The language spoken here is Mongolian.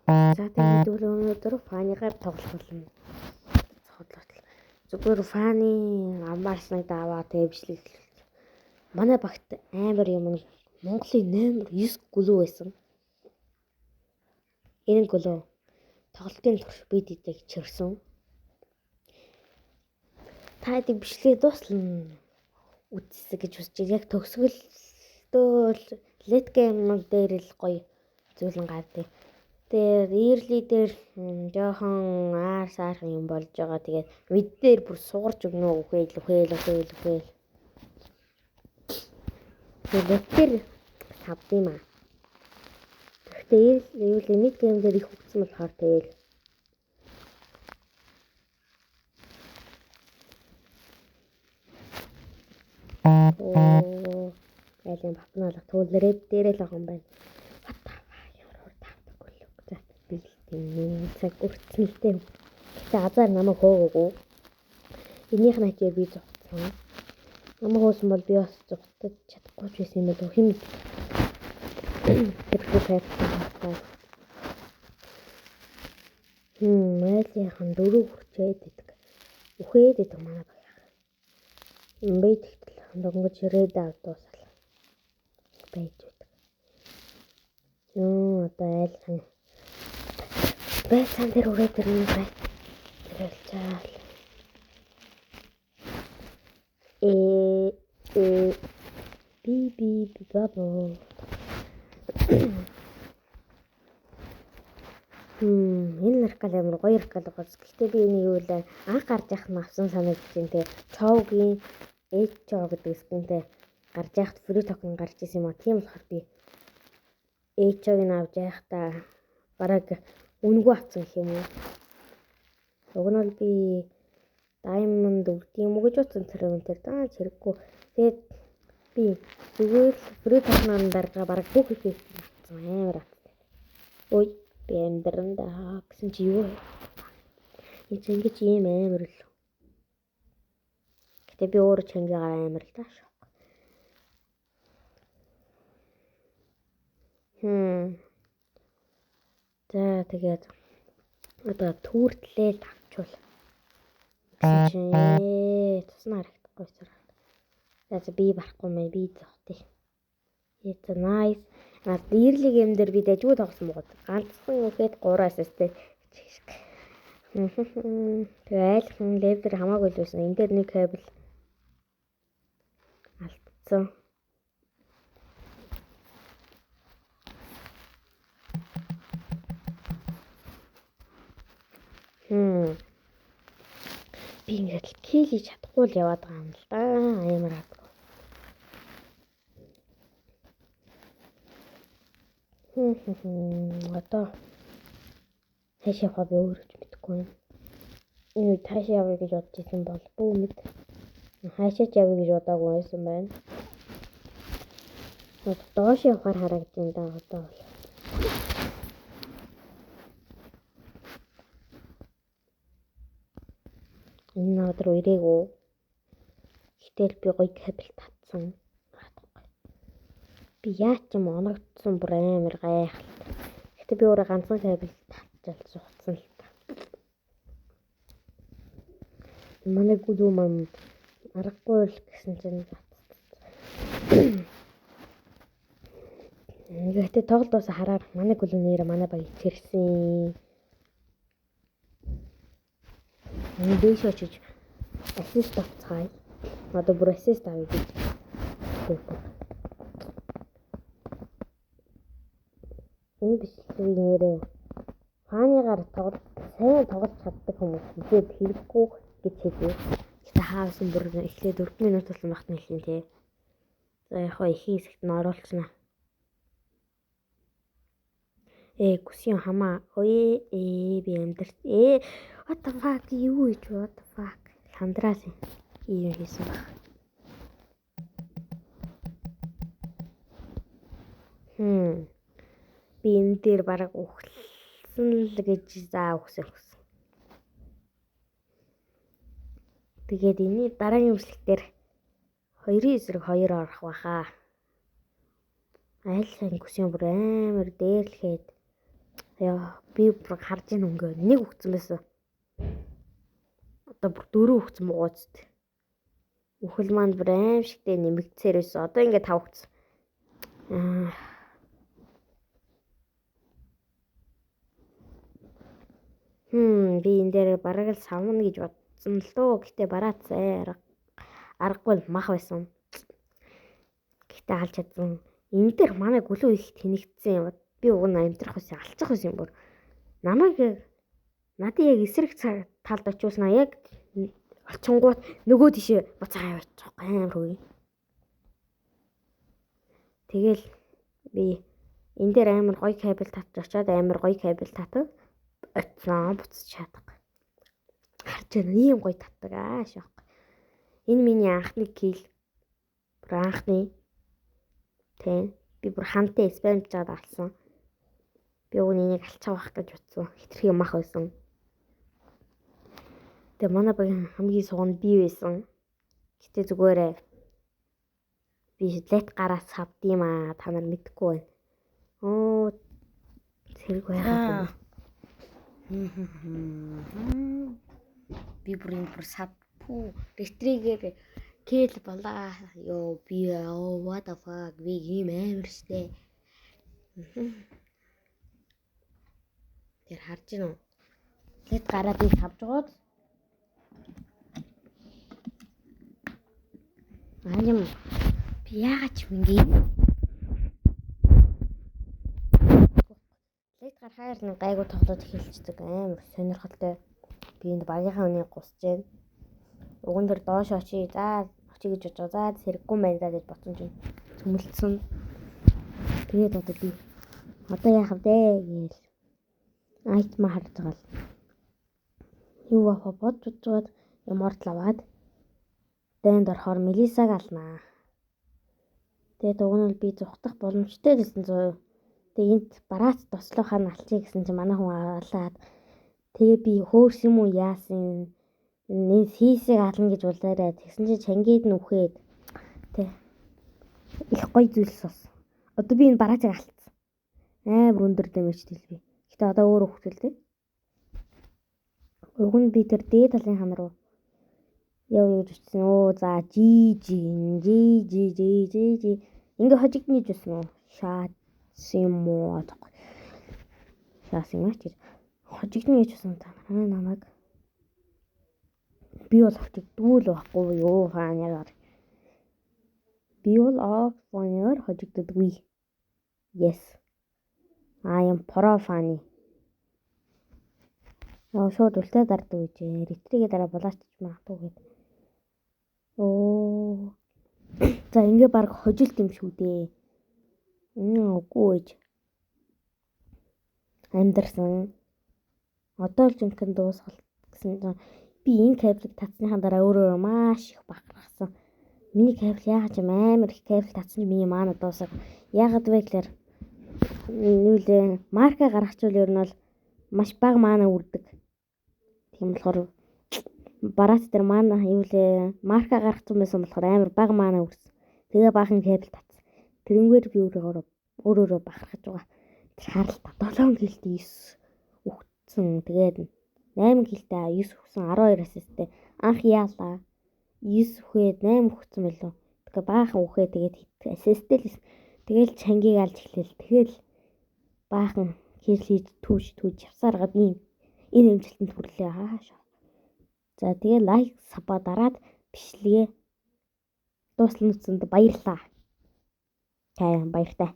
За тэгээд өнөөдөр фаныгаар тоглох болно. Зүгээр фаны амарсныг даваа тэгээ бичлэг. Манай багт амар юм Монголын номер 9 гүлүү байсан. Энэ гүлөө тоглолтын турш бид идэг чирсэн. Та идэг бичлэгээ дуслана үзсэ гэж үзэж яг төгсгөлтөө лет гейм дээр л гоё зүйлэн гардаг. Тэгээд early дээр жоохон саархан юм болж байгаа. Тэгээд мид дээр бүр сугарч өгнө үхэл. Тэгээд тэр тавд юм аа. Тэгээд юу л мид гейм дээр их хөгцсөн болохоор тэгээд айлын батналах түүлрээ дээрээ л байгаа юм байна. Цаг үрцэнтэй. Гэтэ азар намайг хөөгөөгүй. Энийх нь хачаа би зогцсон. Намайг хөөсөн бол би бас зогтож чадахгүй ч байсан юм байна. Хин Майлынхан дөрөв хүрчээд идэг. Үхээд идэг манай баяр. Имбэй тэгтэл дөнгөж ред аут дуусал. Байж идэг. Одоо айлхан байцаан дээр үрээд ирнэ бай. Тэрэлчаал. Би бабо. Энэ наркал амар гоё наркал гоц. Гэхдээ би энийг юу вэ? Анх гарч явах нь авсан санагдаж байна те. Цовгийн H-O гэдэг скинтэй гарч явахд фри токен гарч исэн юм а. Тийм болохоор би H-ог нь авч явахдаа бараг үнгүй авсан гэх юм уу. Уг нь бол би Diamond өгд юм уу гэж утсан тэр зэрэггүй. Тэгээд би зүгээр фри токноор дарга бараг бүх их авсан амар авсан. Ой би амьдрандаа гэсэн чи юу вэ? Ингэж ийм амар л. Гэтэ би өөрөө чангагаар амар л тааш. За тэгээд одоо түүртлээ авчвал. Гэсэн чи туснаа харагдахгүй сар. За би барахгүй мэй би зохтыг. It's nice. Early game дээр би дэжгүй тоглосон бод. Ганцхан үхэд 3 assist-тэй. Тэгээ айлхан лев дээр хамаагүй л байсан. Энэ дээр нэг кабел алдсан. Би ингээд кил хийж чадахгүй л яваад байгаа юм л да. Амар хаад. Одоо хаашаа явах би өөрөө ч мэдэхгүй юм. Энэ хаашаа явъя гэж бодож исэн бол бүү мэд. Хаашаа ч явъя гэж бодоагүй байсан байна. Доош явахаар харагдаж байна да одоо бол. Энэ надад ирээгүй. Гэтэл би гоё кабел татсан. Би яа ч юм оногдсон бүр амар гайхалтай. Гэтэ би өөрөө ганцхан кабел татчихал сууцсан л та. Манай гүдүү маань аргагүй л гэсэн чинь гэтэ тоглолт дуусаа хараад манай гүлүү нэр манай баг ичэрсэн. Энэ дэш очиж ассист авцгаая. Одоо бүр ассист авъя гэж. Энэ бичлэгийн нэрээ фаныгаар сайн тоглож чаддаг хүмүүс тэгээд хэрэггүй гэж хэлээ. Гэтэ хаасан бүр эхлээд 4 минут болсон багт нь хэлсэн тий. За яг хоо их хэсэгт нь оруулчихна. Гүсийн хамаа. Би амьдэрч. What the fuck юу гэж what the fuck. Хандраас ийм хийсэн баг. Би энэ дээр бараг ухсан л гэж ухсан. Тэгээд энэ дараагийн бүслэгтэр 2-ын эсрэг 2 орох баха. Айлхан гүсийн бүр амар дээрлэхэд Яа би бүр харж ийн өнгөө нэг өгцөн байсан. Одоо бүр 4 өгцөн бууц. Үхэл маань бүр аимшигтэй нэмэгдсээр байсан. Одоо ингээд 5 өгцөн. Би энэ дээр бараг л савна гэж бодсон л дөө. Гэтэ бараад аргагүй мах байсан. Гэтэ алж чадсан. Энэ дээр манай гүлүү их тэнэгдсэн юм. Би уг нь амьдрах байсан, алцах байсан юм бүр. Намайг надад яг эсрэг талд очиулснаа яг олчингууд нөгөө тишээ буцаа яваачих амар хөөе. Тэгэл би энэ дээр амар гоё кабель татж очиод амар гоё кабель татав. Очноо буцаж чадах. Харж байна ийм гоё татдаг шок. Энэ миний анхны кил. Бүр анхны. Тэ. Би бүр хантай спамж жаад алсан. Би уг энийг алцаа байх гэж бодсон. Хитрхи мах байсан. Тэгээ манай багийн хамгийн суунд би байсан. Гэтэ зүгээрээ би лет гараас савдсан аа. Та нар мэдэхгүй байна. Зэрэг байгаад. Би бүр энэ бүр савпу ретригер кэл болаа. Йоо би what the fuck би ийм амар штэ. Тэр харж гинөө. Лет гараад би савж гоод. Аим би яагаад ч минь лет гарахаар нэг гайгүй тоглоод эхэлчихдэг амар сонирхолтой. Би энэ багийнхаа үнийг гусж байна. Уган дээр доош очие. За очие гэж бодож байгаа. За зэрэггүй байна да гэж бодсон чинь цөмөлдсөн. Тэгээд одоо би одоо яах вэ гээл айтма харж байгаа л. Юу авах бодож ямард лаваад дэнд орохоор Мелисаг алнаа. Тэгээд уг нь би зүхтах боломжтой гэсэн 100%. Тэгээд энд бараац тослохоор нь алчаа гэсэн чинь манай хүн алаад. Тэгээ би хөөрс юм уу яасан энэ хийсийг ална гэж улаарай. Тэгсэн чинь чангид нь үхээд тэг их гоё зүйлс бас. Одоо би энэ бараацыг алдсан. Амар өндөр дэмэжтэй л би. Гэтэ одоо өөр хөвгөлтэй. Уг нь би тэр дээд талын хан руу явж очсон. За жи. Ингээ хожигднэж байсан уу? Шаас юм уу? Шаас юм аа чи. Хожигдно гэж байсан та намайг. Би бол хожигдвол байхгүй юу фанягаар. Би бол фанягаар хожигддаггүй. Yes. I am pro funny. Шууд үлтэй дарддаг гэж ретригээ дараа булаачч магадгүй гээд. За ингээ баг хожилт юм шүү дээ. Үгүй ээж. Амьдэрсэн. Одоо л жинхэнэ дуусгал гэсэн чинь би энэ кабелийг татсныхаа дараа өөрөө маш их бахархсан. Миний кабель яагаад ч амар их кабель татсан чинь миний маана дуусах. Яагаад вэ гэхээр нүүлээ марка гаргачвал ер нь бол маш бага маана үрдэг. Тийм болохоор бараац дээр маана юулээ марка гаргацсан байсан болохоор амар бага маана үрсэн. Тэгээ баахан кабель татсан. Тэрнгээр би өөрөө бахархаж байгаа. Тэр харалтаа 7 гэлт 9 өгцөн. Тэгээд 8 гэлтэй 9 өгсөн 12 ассисттэй. Анх яалаа 9 өгөөд 8 өгсөн байлоо. Тэгээ баахан өгөө тэгээд ассисттэй л. Тэгэл чангийг алж эхлэв. Тэгэл баахан хэл хийж түүж явсараад энэ хэмжилтэнд хүрлээ хаашаа. За тэгээ лайк саба дараад бичлэгээ дуусна үсэнд баярлаа. Баяртай.